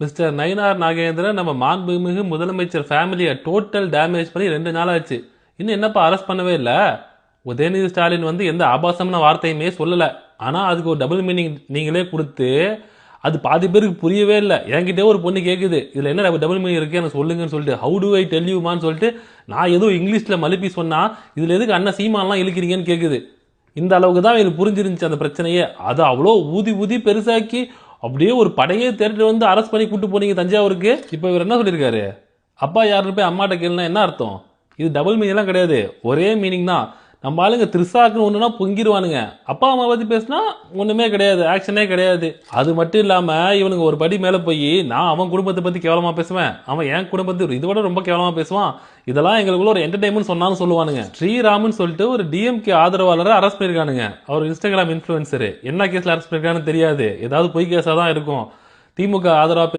Mister Nainar Nagendran நம்ம மாண்புமிகு முதலமைச்சர் ஃபேமிலியை டோட்டல் டேமேஜ் பண்ணி 2 நாள் ஆச்சு. இன்னும் என்னப்பா அரெஸ்ட் பண்ணவே இல்லை? உதயநிதி ஸ்டாலின் வந்து எந்த ஆபாசமான வார்த்தையுமே சொல்லலை. ஆனால் அதுக்கு ஒரு டபுள் மீனிங் நீங்களே கொடுத்து அது பாதி பேருக்கு புரியவே இல்லை. என்கிட்டே ஒரு பொண்ணு கேட்குது, இதில் என்ன டபுள் மீனிங் இருக்குது எனக்கு சொல்லுங்கன்னு சொல்லிட்டு. ஹவு டு ஐ டெல் யூமான்னு சொல்லிட்டு நான் ஏதோ இங்கிலீஷில் மலுப்பி சொன்னால் இதில் எதுக்கு அண்ணன் சீமானெலாம் இழுக்கிறீங்கன்னு கேட்குது. இந்த அளவுக்கு தான் எனக்கு புரிஞ்சிருந்துச்சு அந்த பிரச்சனையே. அதை அவ்வளோ ஊதி ஊதி பெருசாக்கி அப்படியே ஒரு படையே தேடிட்டு வந்து அரெஸ்ட் பண்ணி கூட்டு போனீங்க தஞ்சாவூருக்கு. இப்போ இவர் என்ன சொல்லியிருக்காரு? அப்பா யாருன்னு போய் அம்மாட்ட கேளுனா என்ன அர்த்தம்? இது டபுள் மீனிங்லாம் கிடையாது, ஒரே மீனிங் தான். நம்ம ஆளுங்க த்ரிசாக்குன்னு ஒன்றுனா பொங்கிடுவானுங்க. அப்பா அம்மா பற்றி பேசினா ஒன்றுமே கிடையாது, ஆக்ஷனே கிடையாது. அது மட்டும் இல்லாமல் இவனுங்க ஒரு படி மேலே போய் நான் அவன் குடும்பத்தை பற்றி கேவலமாக பேசுவேன், அவன் என் குடும்பத்தை இதோட ரொம்ப கேவலமாக பேசுவான், இதெல்லாம் எங்களுக்குள்ள ஒரு என்டர்டைன்மெண்ட் சொன்னாலும் சொல்லுவானுங்க. ஸ்ரீராமன் சொல்லிட்டு ஒரு டிஎம்கே ஆதரவாளரை அரெஸ்ட் பண்ணியிருக்கானுங்க. அவர் இன்ஸ்டாகிராம் இன்ஃப்ளூயன்சரு. என்ன கேஸில் அரெஸ்ட் பண்ணியிருக்கான்னு தெரியாது, ஏதாவது பொய் கேஸாக தான் இருக்கும். திமுக ஆதரவாக